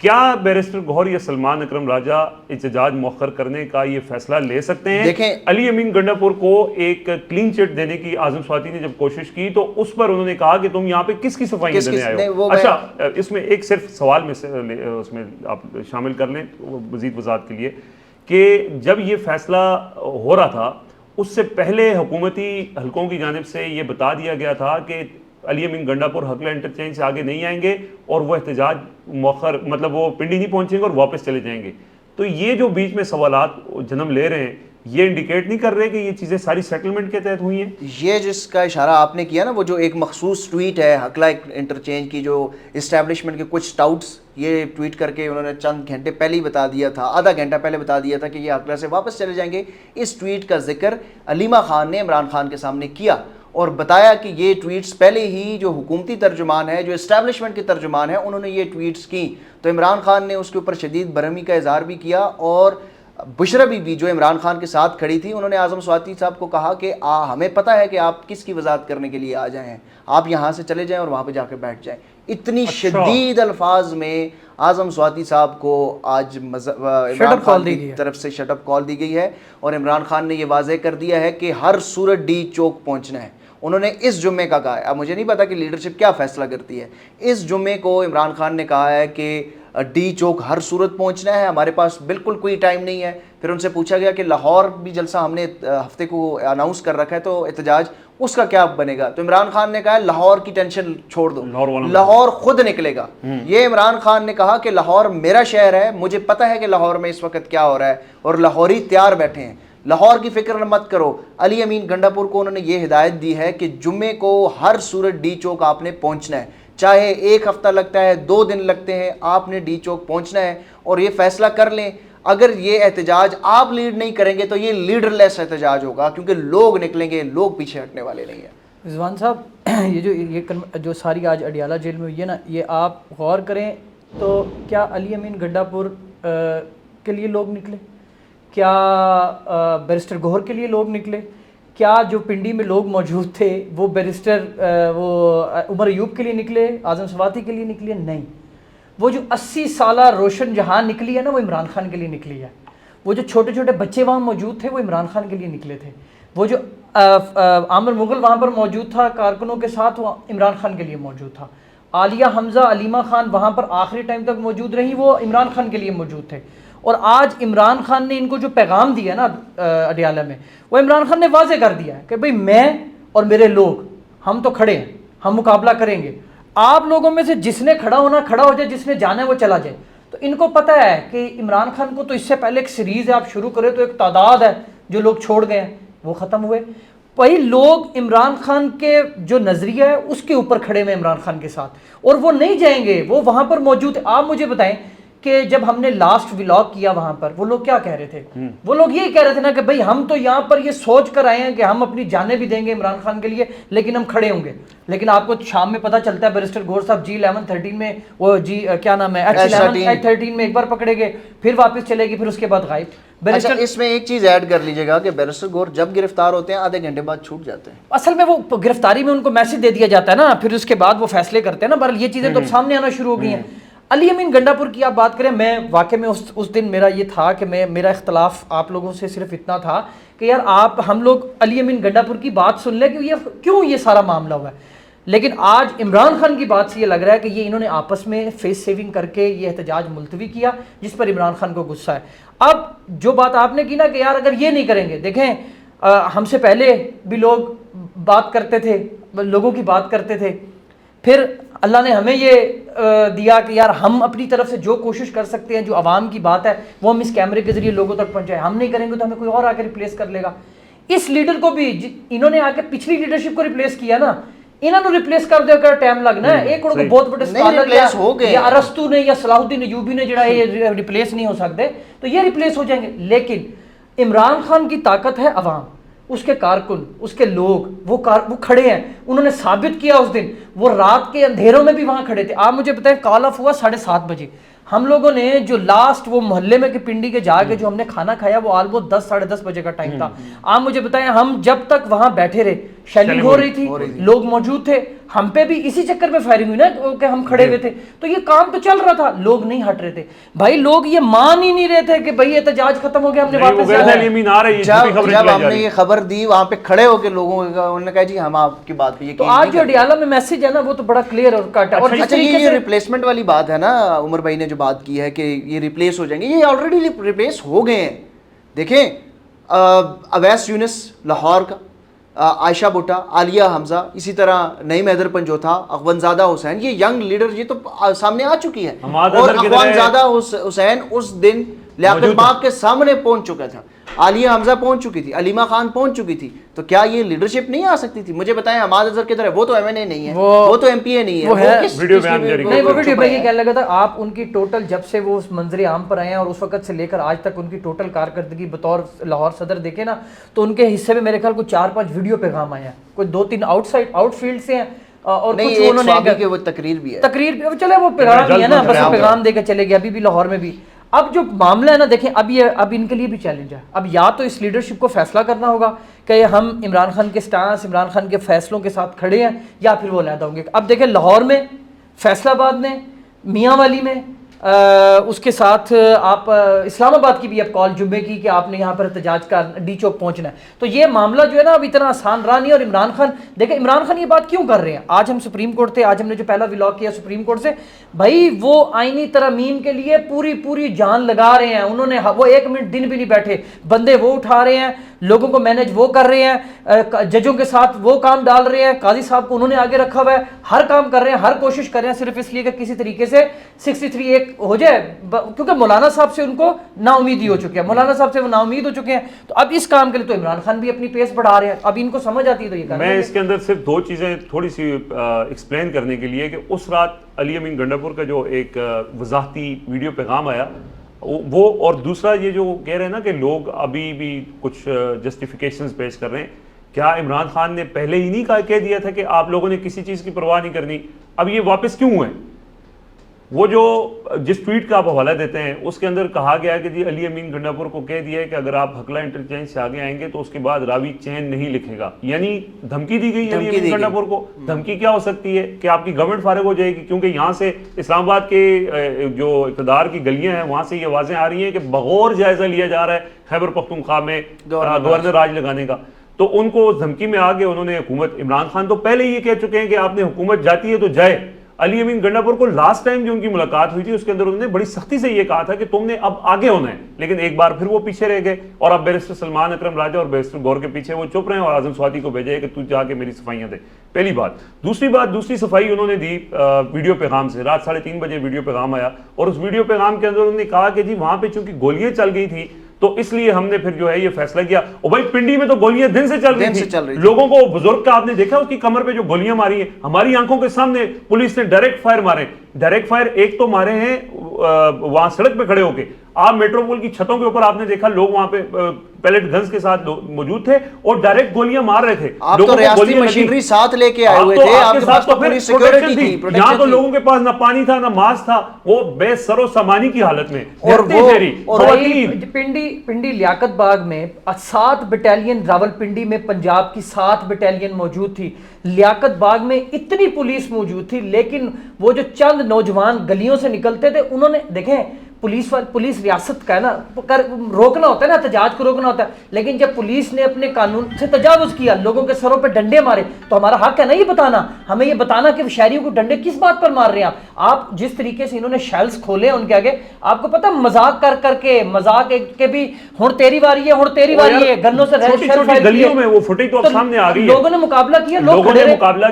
کیا بیرسٹر گوہر یا سلمان اکرم راجہ احتجاج مؤخر کرنے کا یہ فیصلہ لے سکتے ہیں؟ دیکھیں علی امین گنڈاپور کو ایک کلین چٹ دینے کی اعظم سواتی نے جب کوشش کی تو اس پر انہوں نے کہا کہ تم یہاں پہ کس کی صفائی دینے آئے ہو. اچھا اس میں ایک صرف سوال میں اس میں آپ شامل کر لیں مزید وضاحت کے لیے کہ جب یہ فیصلہ ہو رہا تھا اس سے پہلے حکومتی حلقوں کی جانب سے یہ بتا دیا گیا تھا کہ علی امین گنڈاپور حقلہ انٹرچینج سے آگے نہیں آئیں گے اور وہ احتجاج مؤخر مطلب وہ پنڈی نہیں پہنچیں گے اور واپس چلے جائیں گے. تو یہ جو بیچ میں سوالات جنم لے رہے ہیں یہ انڈیکیٹ نہیں کر رہے کہ یہ چیزیں ساری سیٹلمنٹ کے تحت ہوئی ہیں؟ یہ جس کا اشارہ آپ نے کیا نا وہ جو ایک مخصوص ٹویٹ ہے حقلہ انٹرچینج کی جو اسٹیبلشمنٹ کے کچھ ٹاؤٹس یہ ٹویٹ کر کے انہوں نے چند گھنٹے پہلے ہی بتا دیا تھا, آدھا گھنٹہ پہلے بتا دیا تھا کہ یہ حقلہ سے واپس چلے جائیں گے. اس ٹویٹ کا ذکر علیمہ خان نے عمران خان کے سامنے کیا اور بتایا کہ یہ ٹویٹس پہلے ہی جو حکومتی ترجمان ہے جو اسٹیبلشمنٹ کے ترجمان ہیں انہوں نے یہ ٹویٹس کی. تو عمران خان نے اس کے اوپر شدید برہمی کا اظہار بھی کیا اور بشرا بی بی جو عمران خان کے ساتھ کھڑی تھی انہوں نے اعظم سواتی صاحب کو کہا کہ ہمیں پتہ ہے کہ آپ کس کی وضاحت کرنے کے لیے آ جائیں ہیں, آپ یہاں سے چلے جائیں اور وہاں پہ جا کے بیٹھ جائیں. اتنی شدید الفاظ میں اعظم سواتی صاحب کو آج عمران خان کی طرف سے شٹ اپ کال دی گئی ہے اور عمران خان نے یہ واضح کر دیا ہے کہ ہر صورت ڈی چوک پہنچنا ہے. انہوں نے اس جمعے کا کہا ہے, اب مجھے نہیں پتا کہ لیڈرشپ کیا فیصلہ کرتی ہے, اس جمعے کو عمران خان نے کہا ہے کہ ڈی چوک ہر صورت پہنچنا ہے, ہمارے پاس بالکل کوئی ٹائم نہیں ہے. پھر ان سے پوچھا گیا کہ لاہور بھی جلسہ ہم نے ہفتے کو اناؤنس کر رکھا ہے تو احتجاج اس کا کیا بنے گا؟ تو عمران خان نے کہا لاہور کی ٹینشن چھوڑ دو, لاہور خود نکلے گا. یہ عمران خان نے کہا کہ لاہور میرا شہر ہے, مجھے پتا ہے کہ لاہور میں اس وقت کیا ہو رہا ہے اور لاہوری تیار بیٹھے ہیں, لاہور کی فکر مت کرو. علی امین گنڈاپور کو انہوں نے یہ ہدایت دی ہے کہ جمعے کو ہر صورت ڈی چوک آپ نے پہنچنا ہے, چاہے ایک ہفتہ لگتا ہے 2 دن لگتے ہیں, آپ نے ڈی چوک پہنچنا ہے اور یہ فیصلہ کر لیں. اگر یہ احتجاج آپ لیڈ نہیں کریں گے تو یہ لیڈر لیس احتجاج ہوگا کیونکہ لوگ نکلیں گے, لوگ پیچھے ہٹنے والے نہیں ہیں. رضوان صاحب یہ جو ساری آج اڈیالہ جیل میں ہوئی ہے نا, یہ آپ غور کریں تو کیا علی امین گنڈاپور کے لیے لوگ نکلے؟ کیا بیرسٹر گوہر کے لیے لوگ نکلے؟ کیا جو پنڈی میں لوگ موجود تھے وہ بیرسٹر وہ عمر ایوب کے لیے نکلے, اعظم سواتی کے لیے نکلے؟ نہیں. وہ جو 80 سالہ روشن جہاں نکلی ہے نا وہ عمران خان کے لیے نکلی ہے. وہ جو چھوٹے چھوٹے بچے وہاں موجود تھے وہ عمران خان کے لیے نکلے تھے. وہ جو عامر مغل وہاں پر موجود تھا کارکنوں کے ساتھ وہ عمران خان کے لیے موجود تھا. عالیہ حمزہ علیمہ خان وہاں پر آخری ٹائم تک موجود رہی, وہ عمران خان کے لیے موجود تھے. اور آج عمران خان نے ان کو جو پیغام دیا نا اڈیالہ میں, وہ عمران خان نے واضح کر دیا ہے کہ بھئی میں اور میرے لوگ ہم تو کھڑے ہیں, ہم مقابلہ کریں گے. آپ لوگوں میں سے جس نے کھڑا ہونا کھڑا ہو جائے, جس نے جانا ہے وہ چلا جائے. تو ان کو پتہ ہے کہ عمران خان کو تو اس سے پہلے ایک سیریز ہے, آپ شروع کرے تو ایک تعداد ہے جو لوگ چھوڑ گئے ہیں وہ ختم ہوئے. وہی لوگ عمران خان کے جو نظریہ ہے اس کے اوپر کھڑے ہوئے عمران خان کے ساتھ, اور وہ نہیں جائیں گے, وہ وہاں پر موجود ہیں. آپ مجھے بتائیں کہ جب ہم نے لاسٹ ولاگ کیا وہاں پر وہ لوگ کیا کہہ رہے تھے؟ وہ لوگ یہی کہہ رہے تھے نا کہ بھئی ہم تو یہاں پر یہ سوچ کر آئے ہیں کہ ہم اپنی جانیں بھی دیں گے عمران خان کے لیے لیکن ہم کھڑے ہوں گے. لیکن آپ کو شام میں پتہ چلتا ہے بیرسٹر گوہر صاحب G11-13 میں وہ کیا نام ہے H13 میں ایک بار پکڑے گئے, پھر واپس چلے گی, پھر اس کے بعد غائب. اچھا اس میں ایک چیز ایڈ کر لیجیے گا کہ بیرسٹر گوہر جب گرفتار ہوتے ہیں آدھے گھنٹے بعد چھوٹ جاتے ہیں. اصل میں وہ گرفتاری میں ان کو میسج دے دیا جاتا ہے نا, پھر اس کے بعد وہ فیصلے کرتے ہیں نا. بہرحال یہ چیزیں تو سامنے آنا شروع ہو گئی ہیں. علی امین گنڈاپور کی آپ بات کریں, میں واقعی میں اس دن میرا یہ تھا کہ میرا اختلاف آپ لوگوں سے صرف اتنا تھا کہ یار ہم لوگ علی امین گنڈاپور کی بات سن لیں کہ یہ کیوں یہ سارا معاملہ ہوا ہے. لیکن آج عمران خان کی بات سے یہ لگ رہا ہے کہ یہ انہوں نے آپس میں فیس سیونگ کر کے یہ احتجاج ملتوی کیا جس پر عمران خان کو غصہ ہے. اب جو بات آپ نے کی نا کہ یار اگر یہ نہیں کریں گے, دیکھیں ہم سے پہلے بھی لوگ بات کرتے تھے, لوگوں کی بات کرتے تھے, پھر اللہ نے ہمیں یہ دیا کہ یار ہم اپنی طرف سے جو کوشش کر سکتے ہیں, جو عوام کی بات ہے وہ ہم اس کیمرے کے ذریعے لوگوں تک پہنچائیں. ہم نہیں کریں گے تو ہمیں کوئی اور آ کے ریپلیس کر لے گا. اس لیڈر کو بھی انہوں نے آ کے پچھلی لیڈرشپ کو ریپلیس کیا نا, انہوں نے ریپلیس کر دے کر ٹائم لگنا ہے. ایک کو بہت بڑے اسکالر یا ارسطو نے یا صلاح الدین ایوبی نے جڑا یہ ریپلیس نہیں ہو سکتے, تو یہ ریپلیس ہو جائیں گے. لیکن عمران خان کی طاقت ہے عوام, اس کے کارکن, اس کے لوگ, وہ کھڑے ہیں. انہوں نے ثابت کیا اس دن, وہ رات کے اندھیروں میں بھی وہاں کھڑے تھے. آپ مجھے بتائیں کال آف ہوا 7:30 بجے. ہم لوگوں نے جو لاسٹ وہ محلے میں کہ پنڈی کے جا کے جو ہم نے کھانا کھایا وہ آلموسٹ 10 ساڑھے 10 بجے کا ٹائم تھا. آپ مجھے بتائیں ہم جب تک وہاں بیٹھے رہے شیلنگ ہو رہی تھی, لوگ موجود تھے, ہم پہ بھی اسی چکر میں فائرنگ ہوئی نا کہ ہم کھڑے ہوئے تھے, تو یہ کام تو چل رہا تھا, لوگ نہیں ہٹ رہے تھے بھائی, لوگ یہ مان ہی نہیں رہے تھے کہ بھائی احتجاج ختم ہو گیا, ہم نے واپس جب ہم نے یہ خبر دی وہاں پہ کھڑے ہو کے لوگوں انہوں نے کہا جی ہم آپ کی بات پہ یقین. تو آج جو اڈیالہ میں میسج ہے نا وہ تو بڑا کلیئر اور کٹ ہے. اور اچھا یہ ریپلیسمنٹ والی بات ہے نا, عمر بھائی نے جو بات کی ہے کہ یہ ریپلیس ہو جائیں گے, یہ آلریڈی ریپلیس ہو گئے ہیں. دیکھیں اویس یونس لاہور کا, عائشہ بھٹا, عالیہ حمزہ, اسی طرح نعیم حیدر پنجوتھا, اخوانزادہ حسین, یہ ینگ لیڈر یہ تو سامنے آ چکی ہے. اور اخوانزادہ حسین اس دن لیاقت باغ کے سامنے پہنچ چکا تھا, عالیہ حمزہ پہنچ چکی تھی, علیمہ خان پہنچ چکی تھی, تو کیا یہ لیڈرشپ نہیں آ سکتی تھی؟ مجھے بتائیں حماد اظہر کدھر ہے؟ وہ تو ایم این اے نہیں ہے, وہ تو ایم پی اے نہیں ہے, وہ ویڈیو میں یہ کہنے لگا تھا آپ ان کی ٹوٹل جب سے وہ اس منظر عام پر آئے ہیں اور اس وقت سے لے کر آج تک ان کی ٹوٹل کارکردگی بطور لاہور صدر دیکھیں نا تو ان کے حصے میں میرے خیال کو 4-5 ویڈیو پیغام آئے ہیں, کوئی 2-3 آؤٹ فیلڈ سے ہیں اور کچھ انہوں نے وہ تقریر بھی چلے وہ پیغام ہی ہے نا, بس پیغام دے کے چلے گئے. ابھی بھی لاہور میں بھی اب جو معاملہ ہے نا دیکھیں, اب ان کے لیے بھی چیلنج ہے. اب یا تو اس لیڈرشپ کو فیصلہ کرنا ہوگا کہ ہم عمران خان کے سٹانس, عمران خان کے فیصلوں کے ساتھ کھڑے ہیں, یا پھر وہ علیحدہ ہوں گے. اب دیکھیں لاہور میں, فیصل آباد میں, میاں والی میں, اس کے ساتھ آپ اسلام آباد کی بھی اب کال جمعے کی کہ آپ نے یہاں پر احتجاج کا ڈی چوک پہنچنا ہے. تو یہ معاملہ جو ہے نا اب اتنا آسان رہا نہیں. اور عمران خان دیکھیں, عمران خان یہ بات کیوں کر رہے ہیں؟ آج ہم سپریم کورٹ تھے, آج ہم نے جو پہلا ولاگ کیا سپریم کورٹ سے, بھائی وہ آئینی ترمیم کے لیے پوری جان لگا رہے ہیں. انہوں نے وہ 1 منٹ دن بھی نہیں بیٹھے, بندے وہ اٹھا رہے ہیں, لوگوں کو مینج وہ کر رہے ہیں, ججوں کے ساتھ وہ کام ڈال رہے ہیں, قاضی صاحب کو انہوں نے آگے رکھا ہوا ہے, ہر کام کر رہے ہیں, ہر کوشش کر رہے ہیں صرف اس لیے کہ کسی طریقے سے 63 ایک ہو جائے, کیونکہ مولانا صاحب سے ان کو نا امیدی ہو چکی ہے, مولانا صاحب سے وہ نا امید ہو چکے ہیں. تو اب اس کام کے لیے تو عمران خان بھی اپنی پیس بڑھا رہے ہیں. اب ان کو سمجھ آتی ہے تو یہ کریں. میں اس کے اندر صرف 2 چیزیں تھوڑی سی ایکسپلین کرنے کے لیے, کہ اس رات علی امین گنڈا پور کا جو ایک وضاحتی ویڈیو پیغام آیا وہ, اور دوسرا یہ جو کہہ رہے ہیں نا کہ لوگ ابھی بھی کچھ جسٹیفیکیشنز پیش کر رہے ہیں, کیا عمران خان نے پہلے ہی نہیں کہہ دیا تھا کہ آپ لوگوں نے کسی چیز کی پرواہ نہیں کرنی؟ اب یہ واپس کیوں ہوئے؟ وہ جو جس ٹویٹ کا آپ حوالہ دیتے ہیں اس کے اندر کہا گیا ہے کہ جی علی امین گنڈا پور کو کہہ دیا ہے کہ اگر آپ حقلہ انٹرچینج سے آگے آئیں گے تو اس کے بعد راوی چین نہیں لکھے گا. یعنی دھمکی دی گئی علی امین گنڈا پور کو. دھمکی کیا ہو سکتی ہے کہ آپ کی گورنمنٹ فارغ ہو جائے گی, کیونکہ یہاں سے اسلام آباد کے جو اقتدار کی گلیاں ہیں وہاں سے یہ آوازیں آ رہی ہیں کہ بغور جائزہ لیا جا رہا ہے خیبر پختونخوا میں گورنر راج لگانے کا. تو ان کو دھمکی میں آگے انہوں نے حکومت, عمران خان تو پہلے یہ کہہ چکے ہیں کہ آپ نے حکومت جاتی ہے تو جائے. علی امین گنڈا پور کو لاسٹ ٹائم جو ان کی ملاقات ہوئی تھی اس کے اندر انہوں نے بڑی سختی سے یہ کہا تھا کہ تم نے اب آگے ہونا ہے, لیکن ایک بار پھر وہ پیچھے رہ گئے, اور اب بیرسٹر سلمان اکرم راجہ اور بیرسٹر گور کے پیچھے وہ چپ رہے ہیں, اور اعظم سواتی کو بھیجا ہے کہ تو جا کے میری صفائیاں دے. پہلی بات. دوسری صفائی انہوں نے دی ویڈیو پیغام سے, رات 3:30 بجے ویڈیو پیغام آیا, اور اس ویڈیو پیغام کے اندر انہوں نے کہا کہ جی وہاں پہ چونکہ گولیاں چل گئی تھی تو اس لیے ہم نے پھر جو ہے یہ فیصلہ کیا. اور بھائی پنڈی میں تو گولیاں دن سے چل رہی تھی, لوگوں کو, بزرگ کا آپ نے دیکھا اس کی کمر پہ جو گولیاں ماری ہیں, ہماری آنکھوں کے سامنے پولیس نے ڈائریکٹ فائر مارے. ڈائریکٹ فائر ایک تو مارے ہیں وہاں سڑک پہ کھڑے ہو کے, آپ میٹروپول کی چھتوں کے اوپر آپ نے دیکھا لوگ وہاں پہ پیلٹ گنز کے ساتھ موجود تھے اور ڈائریکٹ گولیاں مار رہے تھے. آپ تو ریاستی مشینری ساتھ لے کے آئے ہوئے تھے, آپ کے پاس تو پوری سیکورٹی تھی. یہاں تو لوگوں کے پاس نہ پانی تھا نہ ماسک تھا, وہ بے سر و سامانی کی حالت میں. اور پنڈی لیاقت باغ میں 7 بٹالین, راول پنڈی میں پنجاب کی 7 بٹالین موجود تھی, لیاقت باغ میں اتنی پولیس موجود تھی, لیکن وہ جو چند نوجوان گلیوں سے نکلتے تھے انہوں نے, دیکھیں پولیس ریاست کا ہے نا, روکنا ہوتا ہے نا, احتجاج کو روکنا ہوتا ہے, لیکن جب پولیس نے اپنے قانون سے تجاوز کیا, لوگوں کے سروں پہ ڈنڈے مارے, تو ہمارا حق ہے نا یہ بتانا, ہمیں یہ بتانا کہ شہریوں کو ڈنڈے کس بات پر مار رہے ہیں آپ. جس طریقے سے انہوں نے شیلز کھولے ان کے آگے, آپ کو پتا مذاق کر کے, مذاق کے بھی ہن تیری باری ہے, گنوں سے گلیوں میں وہ فوٹیج تو سامنے آ رہی ہے. لوگوں نے مقابلہ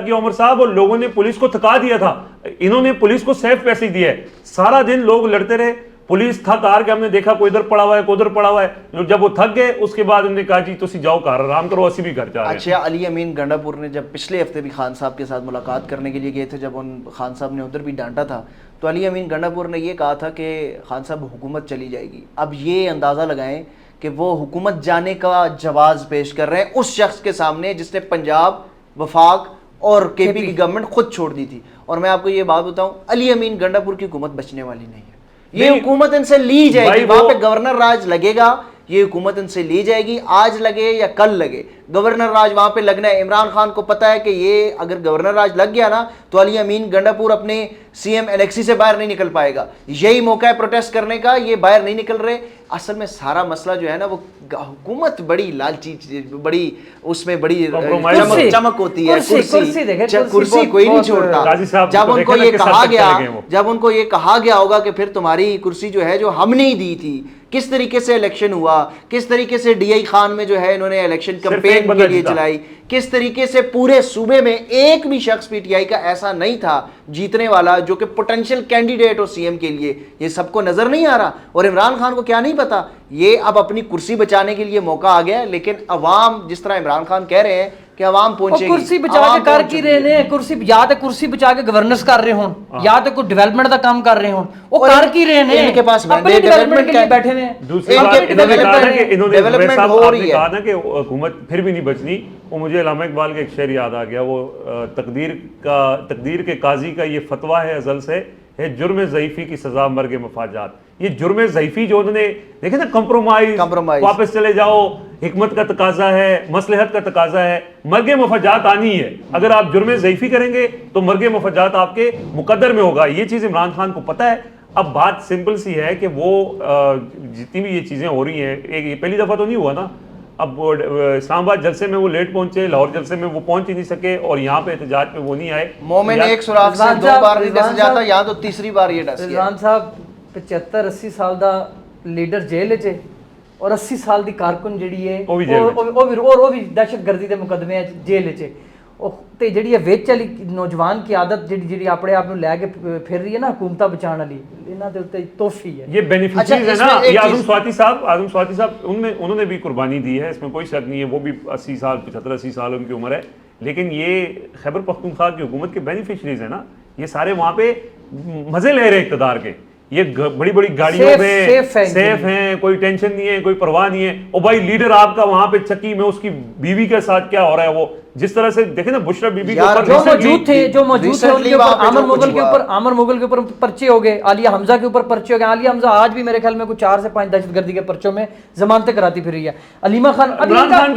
کیا, عمر صاحب, اور لوگوں نے پولیس کو تھکا دیا تھا. انہوں نے پولیس کو سیف پیسے دیا ہے, سارا دن لوگ لڑتے رہے, پولیس تھک ہار کے ہم نے دیکھا کوئی ادھر پڑا ہوا ہے کوئی ادھر پڑا ہوا ہے, جب وہ تھک گئے اس کے بعد انہوں نے کہا جی تسی جاؤ گھر آرام کرو, اسی بھی گھر جا رہے ہیں. اچھا, علی امین گنڈا پور نے جب پچھلے ہفتے بھی خان صاحب کے ساتھ ملاقات کرنے کے لیے گئے تھے, جب ان خان صاحب نے ادھر بھی ڈانٹا تھا, تو علی امین گنڈا پور نے یہ کہا تھا کہ خان صاحب حکومت چلی جائے گی. اب یہ اندازہ لگائیں کہ وہ حکومت جانے کا جواز پیش کر رہے ہیں اس شخص کے سامنے جس نے پنجاب, وفاق اور کے پی کی گورنمنٹ خود چھوڑ دی تھی. اور میں آپ کو یہ بات بتاؤں, علی امین گنڈا پور کی حکومت بچنے والی نہیں ہے. یہ حکومت ان سے لی جائے گی, وہاں پہ گورنر راج لگے گا, یہ حکومت ان سے لی جائے گی، آج لگے یا کل لگے، گورنر راج وہاں پہ لگنا ہے۔ عمران خان کو پتا ہے کہ یہ اگر گورنر راج لگ گیا نا تو علی امین گنڈاپور اپنے سی ایم الیکسی سے باہر نہیں نکل پائے گا، یہی موقع ہے پروٹیسٹ کرنے کا، یہ باہر نہیں نکل رہے۔ اصل میں سارا مسئلہ جو ہے نا وہ حکومت بڑی لالچی، بڑی اس میں بڑی چمک ہوتی ہے، کرسی کوئی نہیں چھوڑتا۔ جب ان کو یہ کہا گیا ہوگا کہ پھر تمہاری کرسی جو ہے جو ہم نے ہی دی تھی، کس طریقے سے الیکشن ہوا، کس طریقے سے ڈی آئی خان میں جو ہے انہوں نے الیکشن کمپین کے لیے چلائی، کس طریقے سے پورے صوبے میں ایک بھی شخص پی ٹی آئی کا ایسا نہیں تھا جیتنے والا جو کہ پوٹینشیل کینڈیڈیٹ ہو سی ایم کے لیے، یہ سب کو نظر نہیں آ رہا۔ اور عمران خان کو کیا نہیں پتا، یہ اب اپنی کرسی بچانے کے لیے موقع آ گیا ہے، لیکن عوام جس طرح عمران خان کہہ رہے ہیں کہ عوام پہنچے گی، کرسی بچا کے کر کی رہے ہیں، کرسی یا تو کرسی بچا کے گورننس کر رہے ہوں یا تو کوئی ڈیولپمنٹ کا کام کر رہے ہوں، وہ کر کی رہے ہیں، ان کے پاس اپنے ڈیولپمنٹ کے لیے بیٹھے ہوئے ہیں۔ دوسری بات انہوں نے کہا کہ ڈیولپمنٹ ہو رہی ہے، کہا نا کہ حکومت پھر بھی نہیں بچنی، وہ مجھے علامہ اقبال کا ایک شعر یاد آ گیا، وہ تقدیر کے قاضی کا یہ فتویٰ ہے ازل سے، ہے جرم ضعیفی کی سزا مرگ مفاجات۔ یہ جرم ضعیفی جو انہوں نے دیکھیں نا، کمپرومائز، واپس چلے جاؤ، حکمت کا تقاضا ہے، مصلحت کا تقاضا ہے، مرگ مفاجات آنی ہے۔ اگر آپ جرم ضعیفی کریں گے تو مرگ مفاجات آپ کے مقدر میں ہوگا، یہ چیز عمران خان کو پتہ ہے۔ اب بات سمپل سی ہے کہ وہ جتنی بھی یہ چیزیں ہو رہی ہیں، یہ پہلی دفعہ تو نہیں ہوا نا، اب اسلام آباد جلسے میں وہ لیٹ پہنچے، لاہور جلسے میں وہ پہنچ ہی نہیں سکے، اور یہاں پہ احتجاج پہ وہ نہیں آئے۔ مومن ایک سوراخ سے 2 بار نہیں ڈس جاتا، یہاں تو تیسری بار یہ ڈس گیا۔ رضوان صاحب 75-80 سال دا لیڈر جیل وچ ہے، اور 80 سال دی کارکن جڑی ہے وہ بھی دہشت گردی دے مقدمے جیل وچ ہے، تے جڑی ہے وچ والی نوجوان کی عادت جڑی اپنے آپ نوں لے کے پھر رہی ہے نا حکومتاں بچان والی، انہاں دے اوتے توفی ہے، یہ بینیفیشریز ہے نا۔ یہ اعظم سواتی صاحب انہوں نے بھی قربانی دی ہے، اس میں کوئی شک نہیں ہے، وہ بھی 80 سال 75-80 سال ان کی عمر ہے، لیکن یہ خیبر پختونخوا کی حکومت کے بینیفیشریز ہیں نا، یہ سارے وہاں پہ مزے لے رہے اقتدار کے، یہ بڑی بڑی گاڑیوں میں سیف ہیں، کوئی ٹینشن نہیں ہے، کوئی پرواہ نہیں ہے۔ او بھائی لیڈر آپ کا وہاں پہ چکی میں اس کی بیوی کے ساتھ کیا ہو رہا ہے، وہ جس طرح سے دیکھیں نا بشرا بی بی کے اوپر جو موجود تھے ان کے اوپر عامر مغل کے اوپر پرچے ہو گئے، عالیہ حمزہ کے اوپر پرچے ہو گئے۔ عالیہ حمزہ آج بھی میرے خیال میں کوئی 4 سے 5 دہشت گردی کے پرچوں میں ضمانتیں کراتی پھر رہی ہے۔ علیمہ خان، عمران خان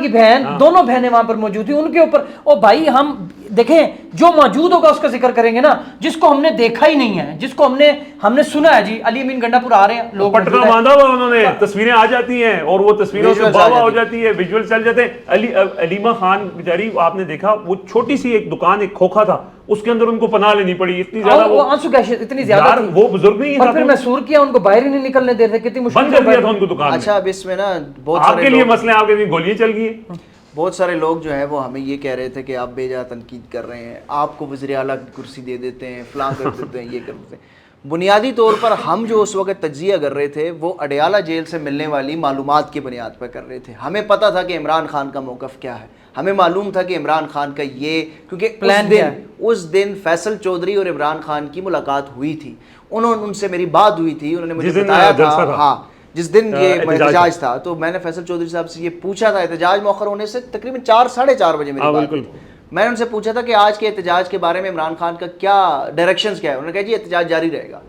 کی بہن، دونوں بہنیں وہاں پر موجود تھیں، ان کے اوپر او بھائی ہم دیکھیں جو موجود ہوگا اس کا ذکر کریں گے نا، جس کو ہم نے دیکھا ہی نہیں ہے، جس کو ہم نے سنا ہے، جی علی امین گنڈاپور آ رہے ہیں، لوگ پٹنا باندھا ہوا انہوں نے، تصویریں آ جاتی ہیں اور وہ تصویروں سے واہ ہو جاتی ہے، ویژول چل جاتے ہیں۔ علیمہ خان بیچاری، آپ نے دیکھا وہ چھوٹی سی ایک دکان، ایک کھوکھا تھا، اس کے اندر ان کو پناہ لینی پڑی، اتنی زیادہ وہ آنسو گیس اتنی زیادہ تھی، وہ بزرگ نہیں تھا، پھر محصور کیا ان کو باہر ہی نہیں نکلنے دے رہے، کتنی مشکل بند کر دیا تھا ان کو دکان۔ اچھا اب اس میں نا بہت آپ کے لیے مسئلے، آپ کے لیے گولیاں چل گئی ہیں۔ بہت سارے لوگ جو ہیں وہ ہمیں یہ کہہ رہے تھے کہ آپ بے جا تنقید کر رہے ہیں، آپ کو وزیر اعلیٰ کی کرسی دے دیتے ہیں، فلاں کر دیتے ہیں، یہ کر دیتے ہیں۔ بنیادی طور پر ہم جو اس وقت تجزیہ کر رہے تھے وہ اڈیالہ جیل سے ملنے والی معلومات کی بنیاد پر کر رہے تھے۔ ہمیں پتہ تھا کہ عمران خان کا موقف کیا ہے، ہمیں معلوم تھا کہ عمران خان کا یہ، کیونکہ اس دن فیصل چودھری اور عمران خان کی ملاقات ہوئی تھی، ان سے میری بات ہوئی تھی، انہوں نے مجھے بتایا تھا، ہاں جس دن یہ احتجاج تھا، تو میں نے فیصل چودھری صاحب سے یہ پوچھا تھا، احتجاج مؤخر ہونے سے تقریباً 4-4:30 بجے میری بات ہوئی، میں نے ان سے پوچھا تھا کہ آج کے احتجاج کے بارے میں عمران خان کا کیا ڈائریکشنز کیا ہے، انہوں نے کہا جی احتجاج جاری رہے گا،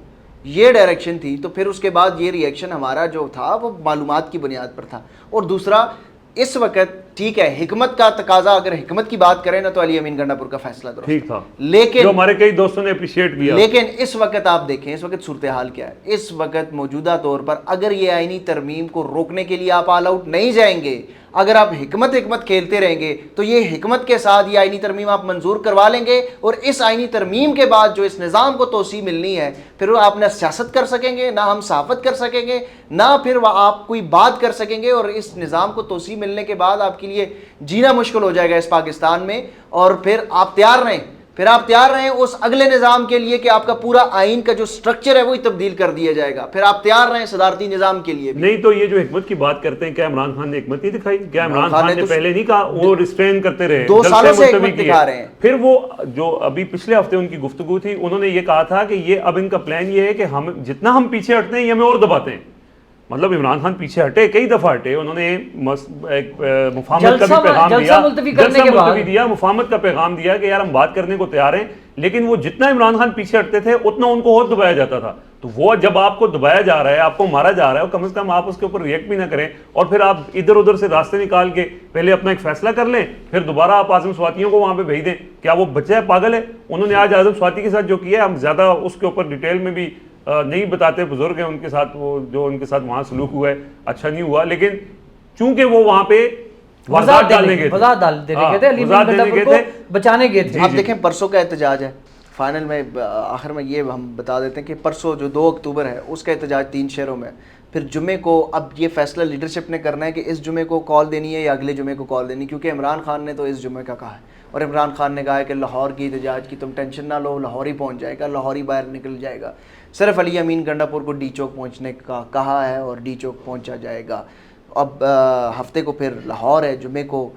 یہ ڈائریکشن تھی۔ تو پھر اس کے بعد یہ ری ایکشن ہمارا جو تھا وہ معلومات کی بنیاد پر تھا۔ اور دوسرا، اس وقت ٹھیک ہے حکمت کا تقاضا، اگر حکمت کی بات کریں نا تو علی امین گنڈاپور کا فیصلہ درست تھا، لیکن جو ہمارے کئی دوستوں نے اپریشیٹ کیا، لیکن اس وقت آپ دیکھیں اس وقت صورتحال کیا ہے۔ اس وقت موجودہ طور پر اگر یہ آئینی ترمیم کو روکنے کے لیے آپ آل آؤٹ نہیں جائیں گے، اگر آپ حکمت کھیلتے رہیں گے تو یہ حکمت کے ساتھ یہ آئینی ترمیم آپ منظور کروا لیں گے، اور اس آئینی ترمیم کے بعد جو اس نظام کو توسیع ملنی ہے، پھر آپ نہ سیاست کر سکیں گے، نہ ہم صحافت کر سکیں گے، نہ پھر آپ کوئی بات کر سکیں گے، اور اس نظام کو توسیع ملنے کے بعد آپ کے لیے جینا مشکل ہو جائے گا اس پاکستان میں۔ اور پھر آپ تیار رہیں اس اگلے نظام کے لیے کہ آپ کا پورا آئین کا جو سٹرکچر ہے وہی تبدیل کر دیا جائے گا، پھر آپ تیار رہیں صدارتی نظام کے لیے۔ نہیں تو یہ جو حکمت کی بات کرتے ہیں، کیا عمران خان نے حکمت نہیں دکھائی؟ کیا عمران خان نے پہلے نہیں کہا؟ وہ ریسٹرین کرتے رہے، 2 سالوں سے حکمت دکھا رہے ہیں۔ پھر وہ جو ابھی پچھلے ہفتے ان کی گفتگو تھی، انہوں نے یہ کہا تھا کہ یہ اب ان کا پلان یہ ہے کہ ہم جتنا ہم پیچھے ہٹتے ہیں یہ ہمیں اور دباتے ہیں۔ مطلب عمران خان پیچھے ہٹے، کئی دفعہ ہٹے، انہوں نے مفاہمت کا بھی پیغام دیا، ملتوی دیا، مفاہمت کا پیغام دیا کہ یار ہم بات کرنے کو تیار ہیں، لیکن وہ جتنا عمران خان پیچھے ہٹتے تھے اتنا ان کو اور دبایا جاتا تھا۔ تو وہ جب آپ کو دبایا جا رہا ہے, آپ کو مارا جا رہا ہے, کم از کم آپ اس کے اوپر ریئیکٹ بھی نہ کریں, اور پھر آپ ادھر ادھر سے راستے نکال کے پہلے اپنا ایک فیصلہ کر لیں, پھر دوبارہ آپ اعظم سواتیوں کو وہاں پہ بھیج دیں. کیا وہ بچہ ہے, پاگل ہے؟ انہوں نے آج اعظم سواتی کے ساتھ جو کیا ہے, ہم زیادہ اس کے اوپر ڈیٹیل میں بھی نہیں بتاتے, بزرگ ہیں ان کے ساتھ, وہ جو ان کے ساتھ وہاں سلوک ہوا ہے اچھا نہیں ہوا, لیکن چونکہ وہ وہاں پہ وضاحت ڈالنے گئے تھے, بچانے گئے تھے. آپ دیکھیں پرسوں کا احتجاج ہے, فائنل میں آخر میں یہ ہم بتا دیتے ہیں کہ پرسوں جو 2 اکتوبر ہے اس کا احتجاج 3 شہروں میں. پھر جمعے کو اب یہ فیصلہ لیڈرشپ نے کرنا ہے کہ اس جمعے کو کال دینی ہے یا اگلے جمعے کو کال دینی, کیونکہ عمران خان نے تو اس جمعے کا کہا ہے, اور عمران خان نے کہا ہے کہ لاہور کی احتجاج کی تم ٹینشن نہ لو, لاہور ہی پہنچ جائے گا, لاہور ہی باہر نکل جائے گا. صرف علی امین گنڈا پور کو ڈی چوک پہنچنے کا کہا ہے اور ڈی چوک پہنچا جائے گا. اب ہفتے کو پھر لاہور ہے, جمعے کو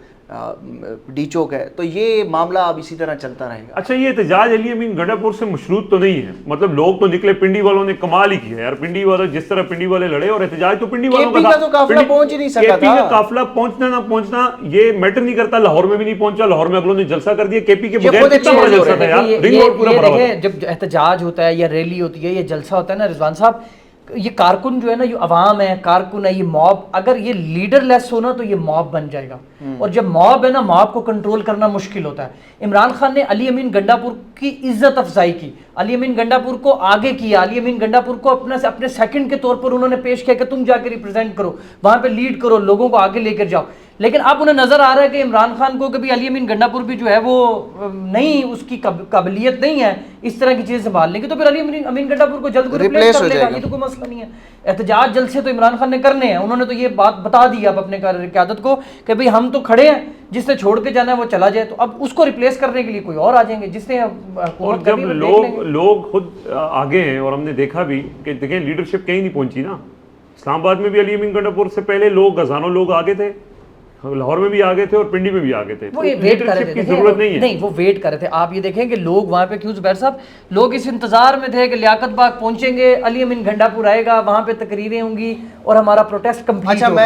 ڈی چوک ہے, تو یہ معاملہ اب اسی طرح چلتا رہے گا. اچھا, یہ احتجاج علی امین گنڈا پور سے مشروط تو نہیں ہے, مطلب لوگ تو نکلے, پنڈی والوں نے کمال ہی کیا یار, پنڈی والے جس طرح پنڈی والے لڑے, اور احتجاج تو پنڈی والوں کا تھا, قافلہ پہنچ ہی نہیں سکا تھا. کے پی کا قافلہ پہنچنا نہ پہنچنا یہ میٹر نہیں کرتا, لاہور میں بھی نہیں پہنچا, لاہور میں اگلوں نے جلسہ کر دیا, کے پی کے بغیر کتنا بڑا جلسہ تھا یار, رنگ روڈ پورا بھرا ہوا. جب احتجاج ہوتا ہے یا ریلی ہوتی ہے یا جلسہ ہوتا ہے نا رضوان صاحب, یہ کارکن جو ہے نا, یہ عوام ہے, کارکن ہے, یہ موب, اگر یہ لیڈر لیس ہونا تو یہ موب بن جائے گا, اور جب موب ہے نا, موب کو کنٹرول کرنا مشکل ہوتا ہے. عمران خان نے علی امین گنڈا پور کی عزت افزائی کی, علی امین گنڈا پور کو آگے کیا, علی امین گنڈا پور کو اپنے سیکنڈ کے طور پر انہوں نے پیش کیا کہ تم جا کے ریپرزینٹ کرو, وہاں پہ لیڈ کرو, لوگوں کو آگے لے کر جاؤ. لیکن اب انہیں نظر آ رہا ہے کہ عمران خان کو کبھی علی امین گنڈا پور بھی جو ہے وہ نہیں, اس کی قابلیت نہیں ہے اس طرح کی چیزیں سنبھالنے کی, تو پھر علی امین گنڈا پور کو جلد ریپلیس کر لے گا, یہ تو کوئی مسئلہ نہیں ہے. احتجاج جلسے تو عمران خان نے کرنے ہیں, انہوں نے تو یہ بات بتا دی اب اپنے قیادت کو کہ بھئی ہم تو کھڑے ہیں, جس نے چھوڑ کے جانا ہے وہ چلا جائے. تو اب اس کو ریپلیس کرنے کے لیے کوئی اور آ جائیں گے جس نے حکومت کرنی ہے. جب لوگ خود آگے ہیں, اور ہم نے دیکھا بھی کہ دیکھیں لیڈرشپ کہیں نہیں پہنچی نا, اسلام آباد میں بھی علی امین گنڈا پور سے پہلے لوگ ہزاروں لوگ آگے تھے, لاہور میں بھی آگے تھے اور پنڈی میں بھی آگے تھے, وہ ویٹ کر رہے تھے, ضرورت نہیں ہے. نہیں وہ ویٹ کر رہے تھے. آپ یہ دیکھیں کہ لوگ وہاں پہ کیوں زبیر صاحب, لوگ اس انتظار میں تھے کہ لیاقت باغ پہنچیں گے, علی امین گنڈا پور آئے گا, وہاں پہ تقریریں ہوں گی اور ہمارا پروٹیسٹ کمپلیٹ ہوگا.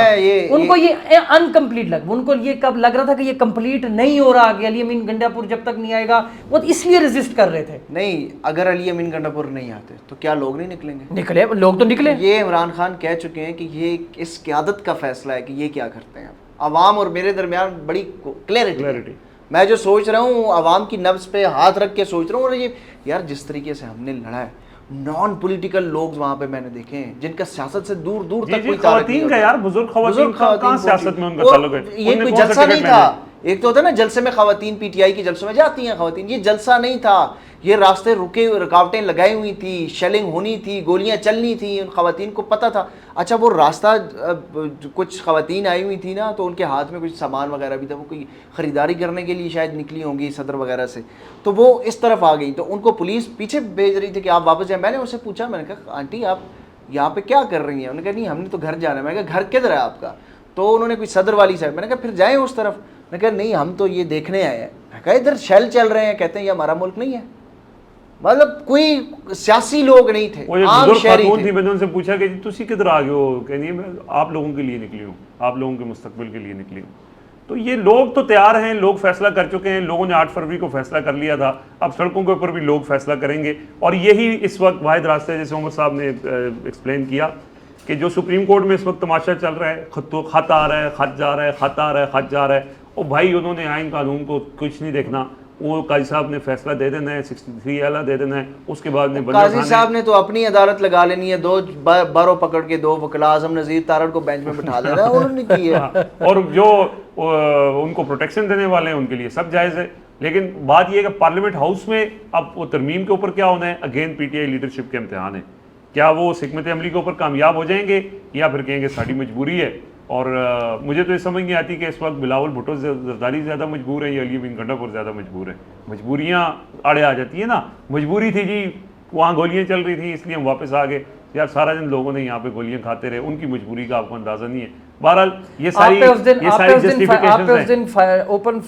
ان کو یہ انکمپلیٹ ان کو یہ کب لگ رہا تھا کہ یہ کمپلیٹ نہیں ہو رہا, کہ علی امین گنڈا پور جب تک نہیں آئے گا, وہ اس لیے ریزسٹ کر رہے تھے. نہیں, اگر علی امین گنڈا پور نہیں آتے تو کیا لوگ نہیں نکلیں گے؟ نکلے, لوگ تو نکلے. یہ عمران خان کہہ چکے ہیں کہ یہ اس قیادت کا فیصلہ ہے کہ یہ کیا کرتے ہیں. عوام اور میرے درمیان بڑی کلیئرٹی, میں جو سوچ رہا ہوں عوام کی نبض پہ ہاتھ رکھ کے سوچ رہا ہوں. اور یہ یار جس طریقے سے ہم نے لڑا ہے, نان پولیٹیکل لوگ وہاں پہ میں نے دیکھے ہیں جن کا سیاست سے دور دور تک کوئی تعلق نہیں ہوتا. یار بزرگ خواتین کہاں سیاست میں ان کا تعلق ہے؟ یہ کوئی جلسہ نہیں تھا. ایک تو ہوتا ہے نا جلسے میں خواتین, پی ٹی آئی کی جلسوں میں جاتی ہیں خواتین, یہ جلسہ نہیں تھا. یہ راستے رکے, رکاوٹیں لگائی ہوئی تھی, شیلنگ ہونی تھی, گولیاں چلنی تھیں, ان خواتین کو پتہ تھا. اچھا وہ راستہ کچھ خواتین آئی ہوئی تھی نا, تو ان کے ہاتھ میں کچھ سامان وغیرہ بھی تھا, وہ کوئی خریداری کرنے کے لیے شاید نکلی ہوں گی صدر وغیرہ سے, تو وہ اس طرف آ گئی. تو ان کو پولیس پیچھے بھیج رہی تھی کہ آپ واپس جائیں. میں نے ان سے پوچھا, میں نے کہا آنٹی آپ یہاں پہ کیا کر رہی ہیں؟ انہوں نے کہا نہیں ہم نے تو گھر جانا ہے. میں نے کہا گھر کدھر ہے آپ کا؟ تو انہوں نے کوئی صدر والی سائڈ. میں نے کہا پھر جائیں اس طرف. میں نے کہا نہیں ہم تو یہ دیکھنے آئے ہیں. میں کہا ادھر شیل چل رہے ہیں, کہتے ہیں یہ ہمارا ملک نہیں ہے. مطلب کوئی سیاسی لوگ نہیں تھے, عام شہری تھے. میں نے ان سے پوچھا کہ تسی کدھر آ گئے ہو؟ کہ نہیں میں آپ لوگوں کے لیے نکلی ہوں, آپ لوگوں کے مستقبل کے لیے نکلی ہوں. تو یہ لوگ تو تیار ہیں, لوگ فیصلہ کر چکے ہیں. لوگوں نے 8 فروری کو فیصلہ کر لیا تھا, اب سڑکوں کے اوپر بھی لوگ فیصلہ کریں گے. اور یہی اس وقت واحد راستہ ہے, جیسے عمر صاحب نے ایکسپلین کیا کہ جو سپریم کورٹ میں اس وقت تماشا چل رہا ہے, خط آ رہا ہے, خط جا رہا ہے, خط آ رہا ہے, خط جا رہا ہے. اور بھائی انہوں نے آئین قانون کو کچھ نہیں دیکھنا, وہ قاضی صاحب نے فیصلہ دے دینا ہے, 63 اعلیٰ دے دینا ہے, اس کے بعد میں قاضی صاحب نے تو اپنی عدالت لگا لینی ہے, 2 باروں پکڑ کے 2 وکلا اعظم نذیر تارڑ کو بینچ میں بٹھا لینا ہے, انہوں نے کی ہے. اور جو ان کو پروٹیکشن دینے والے ہیں ان کے لیے سب جائز ہے. لیکن بات یہ ہے کہ پارلیمنٹ ہاؤس میں اب وہ ترمیم کے اوپر کیا ہونا ہے, again P T I leadership کے امتحان ہے. کیا وہ اس حکمت عملی کے اوپر کامیاب ہو جائیں گے, یا پھر کہیں گے ساری مجبوری ہے. اور مجھے تو یہ سمجھ نہیں آتی کہ اس وقت بلاول بھٹو زرداری زیادہ مجبور ہے یا علی امین گنڈا پور زیادہ مجبور ہے. مجبوریاں آڑے آ جاتی ہیں نا. مجبوری تھی جی, وہاں گولیاں چل رہی تھیں اس لیے ہم واپس آ گئے. یار سارا دن لوگوں نے یہاں پہ گولیاں کھاتے رہے, ان کی مجبوری کا آپ کو اندازہ نہیں ہے. بہرحال یہ ساری جسٹیفیکیشنز ہیں. اس دن اوپن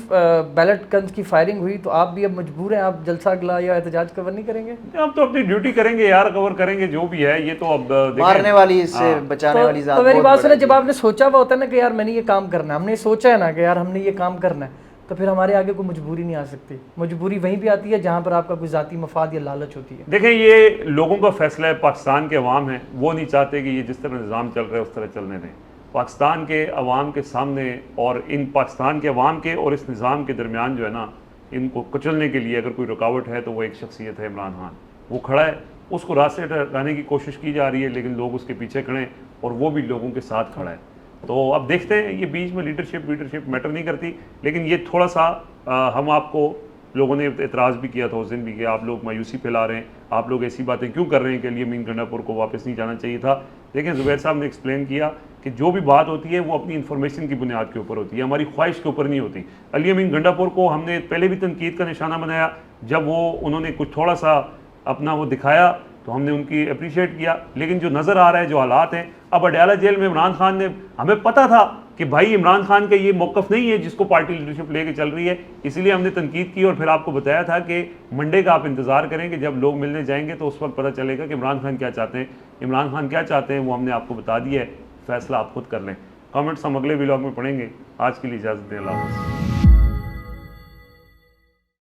بیلٹ گنز کی فائرنگ ہوئی, تو آپ بھی اب مجبور ہیں, آپ جلسہ اگلا یا احتجاج کور نہیں کریں گے؟ اب تو اپنی ڈیوٹی کریں گے یار, کور کریں گے جو بھی ہے. یہ تو اب مارنے والی سے بچانے والی ذات. تو میری بات سنیں, جب آپ نے سوچا ہوا ہوتا ہے نا کہ یار میں نے یہ کام کرنا ہے, ہم نے سوچا ہے نا کہ یار ہم نے یہ کام کرنا ہے, تو پھر ہمارے آگے کوئی مجبوری نہیں آ سکتی. مجبوری وہیں پہ آتی ہے جہاں پر آپ کا کوئی ذاتی مفاد یا لالچ ہوتی ہے. دیکھیں یہ لوگوں کا فیصلہ ہے, پاکستان کے عوام ہیں, وہ نہیں چاہتے کہ یہ جس طرح نظام چل رہا ہے اس طرح چلنے دیں. پاکستان کے عوام کے سامنے اور ان پاکستان کے عوام کے اور اس نظام کے درمیان جو ہے نا, ان کو کچلنے کے لیے اگر کوئی رکاوٹ ہے تو وہ ایک شخصیت ہے عمران خان. وہ کھڑا ہے, اس کو راستے ہٹانے کی کوشش کی جا رہی ہے, لیکن لوگ اس کے پیچھے کھڑے ہیں اور وہ بھی لوگوں کے ساتھ کھڑا ہے. تو اب دیکھتے ہیں, یہ بیچ میں لیڈرشپ میٹر نہیں کرتی, لیکن یہ تھوڑا سا ہم آپ کو لوگوں نے اعتراض بھی کیا تھا اس دن بھی کہ آپ لوگ مایوسی پھیلا رہے ہیں, آپ لوگ ایسی باتیں کیوں کر رہے ہیں کہ علی امین گنڈا پور کو واپس نہیں جانا چاہیے تھا. لیکن زبیر صاحب نے ایکسپلین کیا کہ جو بھی بات ہوتی ہے وہ اپنی انفارمیشن کی بنیاد کے اوپر ہوتی ہے, ہماری خواہش کے اوپر نہیں ہوتی. علی امین گنڈا پور کو ہم نے پہلے بھی تنقید کا نشانہ بنایا, جب انہوں نے کچھ تھوڑا سا اپنا وہ دکھایا تو ہم نے ان کی اپریشیٹ کیا, لیکن جو نظر آ رہا ہے, جو حالات ہیں, اب اڈیالہ جیل میں عمران خان نے, ہمیں پتہ تھا کہ بھائی عمران خان کا یہ موقف نہیں ہے جس کو پارٹی لیڈرشپ لے کے چل رہی ہے, اسی لیے ہم نے تنقید کی اور پھر آپ کو بتایا تھا کہ منڈے کا آپ انتظار کریں کہ جب لوگ ملنے جائیں گے تو اس وقت پتہ چلے گا کہ عمران خان کیا چاہتے ہیں. عمران خان کیا چاہتے ہیں وہ ہم نے آپ کو بتا دیا ہے, فیصلہ آپ خود کر لیں. کامنٹس ہم اگلے ولاگ میں پڑھیں گے. آج کے لیے اجازت دیں, اللہ حافظ.